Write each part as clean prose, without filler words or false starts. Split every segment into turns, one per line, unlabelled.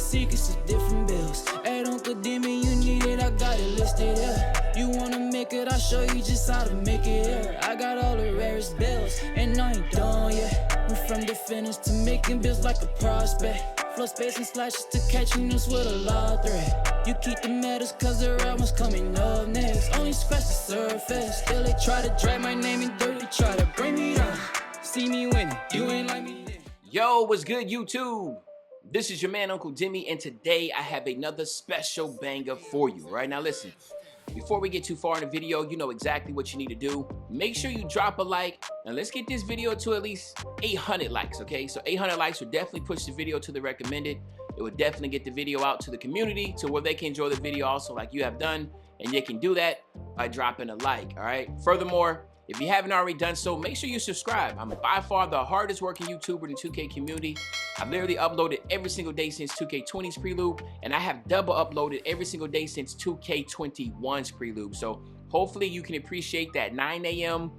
secrets of different bills. At Uncle Demi, you need it, I got it listed here. You wanna make it, I'll show you just how to make it here. I got all the rarest bills, and I ain't done yet. Went from the finish to making bills like a prospect. Flow space and slashes to catching us with a lot threat. You keep the medals cause the right one's coming up next. Only scratch the surface. Still they try to drag my name in dirt. They try to bring me down. See me winning, you ain't like me then.
Yo, what's good, YouTube? This is your man, Uncle Demi, and today I have another special banger for you. Right now, listen. Before we get too far in the video, you know exactly what you need to do. Make sure you drop a like. Now let's get this video to at least 800 likes, okay? So 800 likes will definitely push the video to the recommended. It will definitely get the video out to the community to where they can enjoy the video also like you have done. And you can do that by dropping a like, all right? Furthermore, if you haven't already done so, make sure you subscribe. I'm by far the hardest working YouTuber in the 2K community. I've literally uploaded every single day since 2K20's prelude, and I have double uploaded every single day since 2K21's prelude. So hopefully you can appreciate that 9 a.m.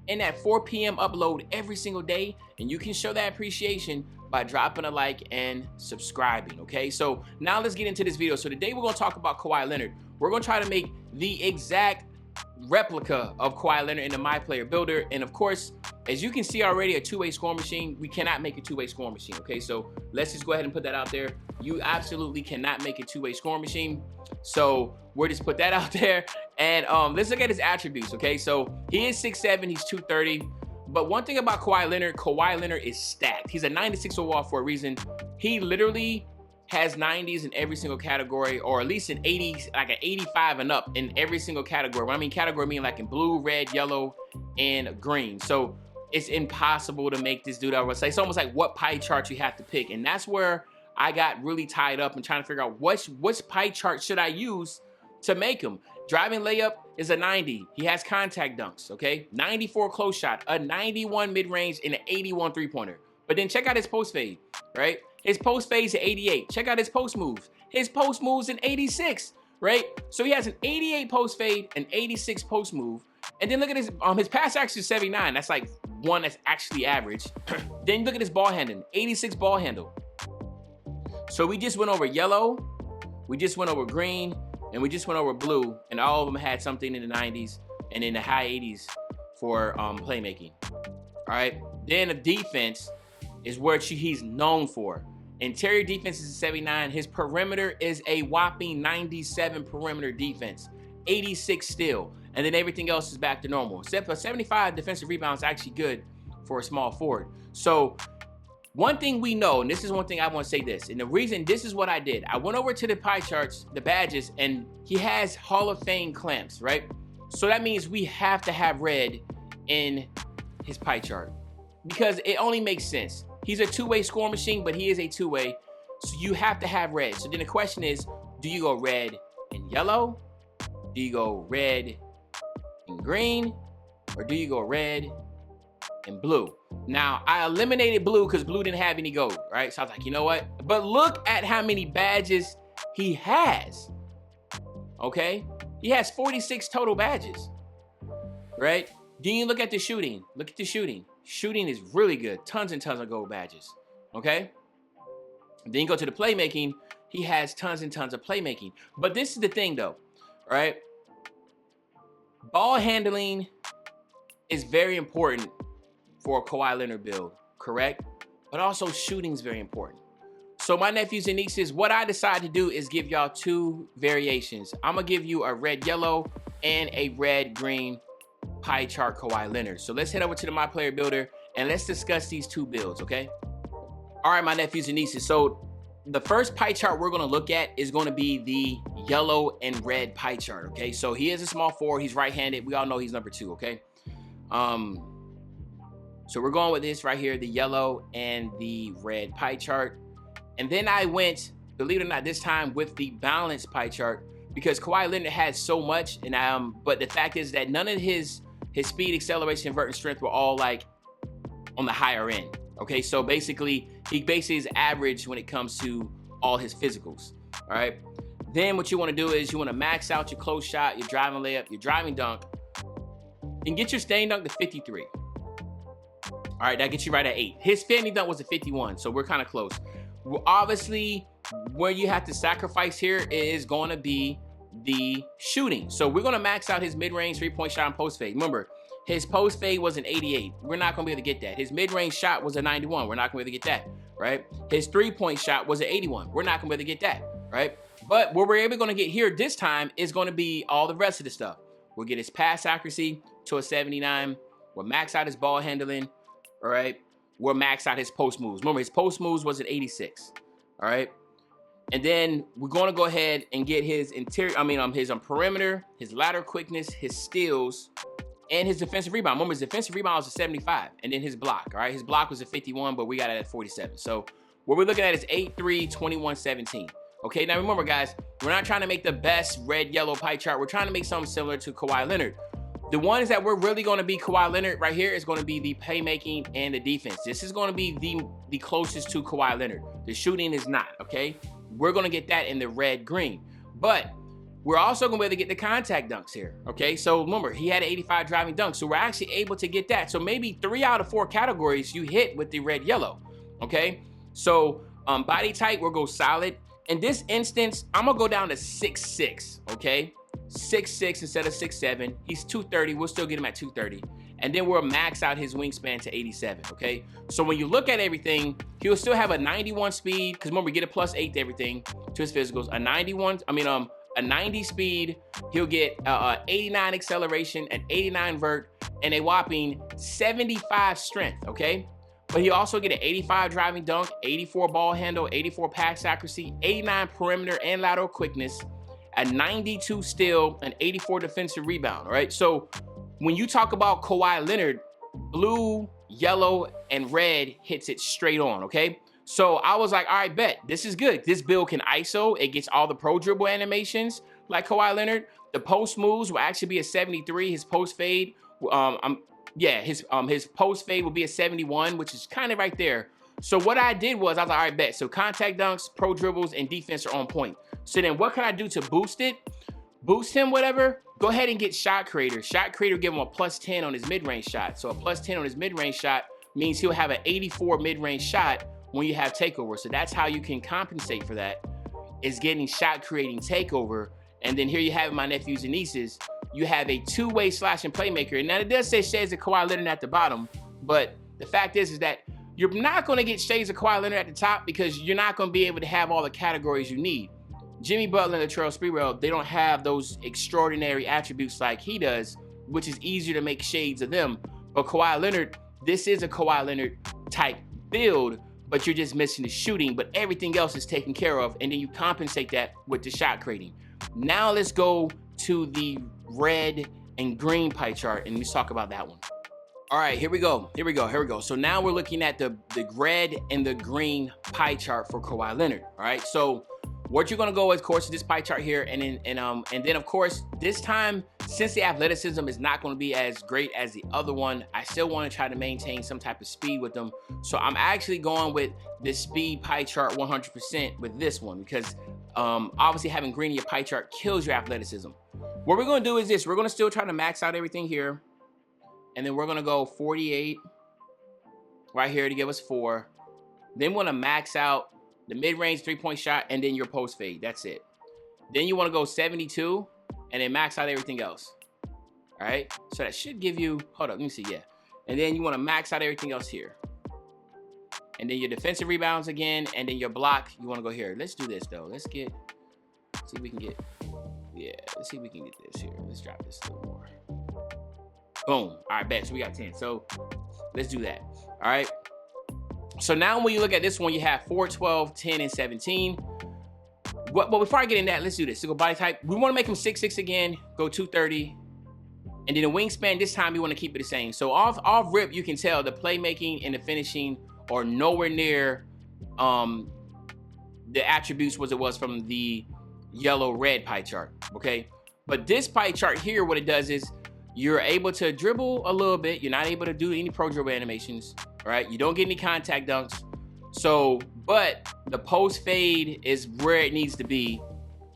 and that 4 p.m. upload every single day, and you can show that appreciation by dropping a like and subscribing, okay? So now let's get into this video. So today we're gonna talk about Kawhi Leonard. We're gonna try to make the exact replica of Kawhi Leonard in the My Player Builder, and of course, as you can see already, a two-way scoring machine. We cannot make a two-way scoring machine, okay? So let's just go ahead and put that out there. You absolutely cannot make a two-way scoring machine. So we'll just put that out there, and let's look at his attributes, okay? So he is 6'7", he's 230, but one thing about Kawhi Leonard is stacked. He's a 96 overall for a reason. He literally has 90s in every single category, or at least an 80s, like an 85 and up in every single category. When I mean category, I mean like in blue, red, yellow, and green. So it's impossible to make this dude. I would say it's almost like what pie chart you have to pick, and that's where I got really tied up and trying to figure out which pie chart should I use to make him. Driving layup is a 90. He has contact dunks, okay? 94 close shot, a 91 mid-range, and an 81 three-pointer. But then check out his post fade, right? His post fade is 88. Check out his post moves. His post moves in 86, right? So he has an 88 post fade, an 86 post move. And then look at his pass action is 79. That's like one that's actually average. Then look at his ball handling, 86 ball handle. So we just went over yellow, we just went over green, and we just went over blue, and all of them had something in the 90s and in the high 80s for playmaking. All right. Then the defense is where he's known for. Interior defense is a 79. His perimeter is a whopping 97 perimeter defense, 86 still, and then everything else is back to normal. Except for 75 defensive rebounds is actually good for a small forward. So one thing we know, and this is one thing I want to say this, and the reason this is what I did, I went over to the pie charts, the badges, and he has Hall of Fame clamps, right? So that means we have to have red in his pie chart because it only makes sense. He's a two-way scoring machine, but he is a two-way, so you have to have red. So then the question is, do you go red and yellow? Do you go red and green? Or do you go red and blue? Now, I eliminated blue because blue didn't have any gold, right? So I was like, you know what? But look at how many badges he has, okay? He has 46 total badges, right? Then you look at the shooting. Look at the shooting. Shooting is really good. Tons and tons of gold badges, okay? Then you go to the playmaking. He has tons and tons of playmaking. But this is the thing, though, right? Ball handling is very important for a Kawhi Leonard build, correct? But also shooting is very important. So my nephews and nieces, what I decided to do is give y'all two variations. I'm going to give you a red-yellow and a red-green pie chart Kawhi Leonard. So let's head over to the My Player Builder and let's discuss these two builds, okay? All right, my nephews and nieces. So the first pie chart we're going to look at is going to be the yellow and red pie chart, okay? So he is a small forward. He's right-handed. We all know he's number 2, okay? So we're going with this right here, the yellow and the red pie chart. And then I went, believe it or not, this time with the balanced pie chart because Kawhi Leonard has so much, and but the fact is that none of his speed, acceleration, vert, and strength were all like on the higher end. Okay, so basically he is average when it comes to all his physicals. All right. Then what you want to do is you want to max out your close shot, your driving layup, your driving dunk, and get your standing dunk to 53. All right, that gets you right at 8. His standing dunk was a 51, so we're kind of close. Well, obviously, where you have to sacrifice here is going to be the shooting. So we're going to max out his mid-range three-point shot and post fade. Remember, his post fade was an 88. We're not going to be able to get that. His mid-range shot was a 91. We're not going to be able to get that, right? His three-point shot was an 81. We're not going to be able to get that, right? But what we're able going to get here this time is going to be all the rest of the stuff. We'll get his pass accuracy to a 79. We'll max out his ball handling, all right? We'll max out his post moves. Remember, his post moves was an 86, all right? And then we're going to go ahead and get his his perimeter, his lateral quickness, his steals, and his defensive rebound. Remember, his defensive rebound was a 75, and then his block, all right? His block was a 51, but we got it at 47. So what we're looking at is 8-3, 21, 17. Okay, now remember, guys, we're not trying to make the best red-yellow pie chart. We're trying to make something similar to Kawhi Leonard. The ones that we're really going to be Kawhi Leonard right here is going to be the playmaking and the defense. This is going to be the closest to Kawhi Leonard. The shooting is not, okay? We're going to get that in the red-green. But we're also going to be able to get the contact dunks here, okay? So remember, he had an 85 driving dunk, so we're actually able to get that. So maybe 3 out of 4 categories you hit with the red-yellow, okay? So body type, we'll go solid. In this instance, I'm going to go down to 6'6", okay? 6'6" instead of 6'7". He's 230. We'll still get him at 230. And then we'll max out his wingspan to 87, okay? So when you look at everything, he'll still have a 91 speed, because remember, we get a +8 to everything, to his physicals. A 90 speed. He'll get 89 acceleration, an 89 vert, and a whopping 75 strength, okay? But he also get an 85 driving dunk, 84 ball handle, 84 pass accuracy, 89 perimeter and lateral quickness, a 92 steal, an 84 defensive rebound, all right? So when you talk about Kawhi Leonard, blue, yellow, and red hits it straight on, okay? So I was like, all right, bet, this is good. This build can ISO. It gets all the pro dribble animations like Kawhi Leonard. The post moves will actually be a 73. His post fade, his post fade will be a 71, which is kind of right there. So what I did was, I was like, all right, bet. So contact dunks, pro dribbles, and defense are on point. So then what can I do to boost it? Boost him, whatever? Go ahead and get shot creator. Shot creator will give him a +10 on his mid-range shot. So a +10 on his mid-range shot means he'll have an 84 mid-range shot when you have takeover. So that's how you can compensate for that, is getting shot creating takeover. And then here you have my nephews and nieces. You have a two-way slash and playmaker. And now it does say shades of Kawhi Leonard at the bottom, but the fact is that you're not going to get shades of Kawhi Leonard at the top because you're not going to be able to have all the categories you need. Jimmy Butler and Latrell Sprewell, they don't have those extraordinary attributes like he does, which is easier to make shades of them. But Kawhi Leonard, this is a Kawhi Leonard type build, but you're just missing the shooting, but everything else is taken care of, and then you compensate that with the shot creating. Now let's go to the red and green pie chart, and let's talk about that one. All right, here we go. So now we're looking at the red and the green pie chart for Kawhi Leonard. All right, so what you're gonna go with, of course, is this pie chart here, and then of course this time, since the athleticism is not going to be as great as the other one, I still want to try to maintain some type of speed with them. So I'm actually going with this speed pie chart 100% with this one, because obviously having green in your pie chart kills your athleticism. What we're going to do is this. We're going to still try to max out everything here, and then we're going to go 48 right here to give us 4. Then we're going to max out the mid-range three-point shot and then your post fade. That's it. Then you want to go 72 and then max out everything else. All right, so that should give you, hold up, let me see, yeah. And then you want to max out everything else here. And then your defensive rebounds again, and then your block, you want to go here. Let's do this though. Let's see if we can get, let's see if we can get this here. Let's drop this a little more. Boom. All right, bet. So we got 10. So let's do that. All right. So now when you look at this one, you have 4, 12, 10, and 17. But before I get in that, let's do this. So go body type. We want to make him 6'6" again, go 230. And then the wingspan, this time you want to keep it the same. So off rip, you can tell the playmaking and the finishing are nowhere near the attributes it was from the yellow-red pie chart, okay? But this pie chart here, what it does is you're able to dribble a little bit. You're not able to do any pro dribble animations, right? You don't get any contact dunks. So, but the post fade is where it needs to be,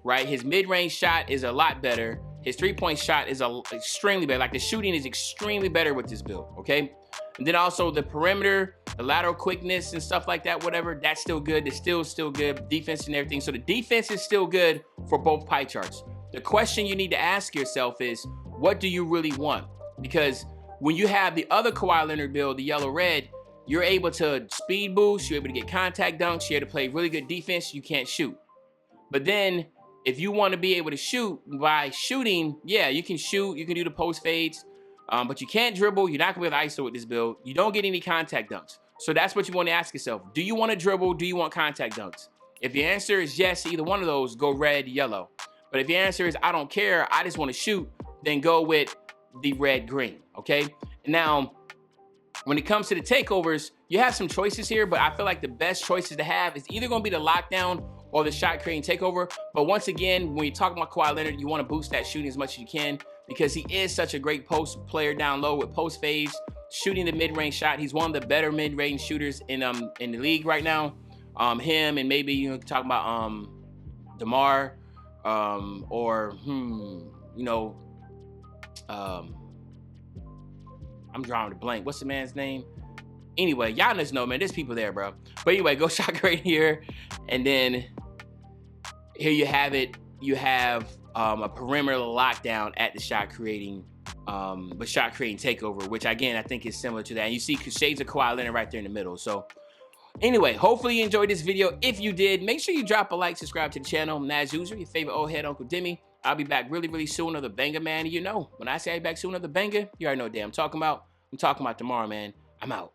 right? His mid-range shot is a lot better. His three-point shot is extremely better. Like the shooting is extremely better with this build, okay? And then also the perimeter, the lateral quickness and stuff like that, whatever, that's still good. The steal's still good, defense and everything. So the defense is still good for both pie charts. The question you need to ask yourself is, what do you really want? Because when you have the other Kawhi Leonard build, the yellow-red, you're able to speed boost, you're able to get contact dunks, you're able to play really good defense, you can't shoot. But then if you want to be able to shoot by shooting, yeah, you can shoot, you can do the post fades, but you can't dribble. You're not going to be able to ISO with this build. You don't get any contact dunks. So that's what you want to ask yourself. Do you want to dribble? Do you want contact dunks? If your answer is yes to either one of those, go red, yellow. But if your answer is I don't care, I just want to shoot, then go with the red, green, okay? Now, when it comes to the takeovers, you have some choices here, but I feel like the best choices to have is either going to be the lockdown or the shot creating takeover. But once again, when you're talking about Kawhi Leonard, you want to boost that shooting as much as you can because he is such a great post player down low with post fades, shooting the mid-range shot. He's one of the better mid-range shooters in the league right now. Him and maybe you know talk about DeMar I'm drawing a blank. What's the man's name? Anyway, y'all just know, man, there's people there, bro. But anyway, go shot create here. And then here you have it. You have a perimeter lockdown at the shot creating, but shot creating takeover, which again, I think is similar to that. And you see shades of Kawhi Leonard right there in the middle. So anyway, hopefully you enjoyed this video. If you did, make sure you drop a like, subscribe to the channel. And as usual, your favorite old head, Uncle Demi. I'll be back really, really soon. Another banger, man. You know, when I say I'll be back soon, another banger, you already know what day I'm talking about. I'm talking about tomorrow, man. I'm out.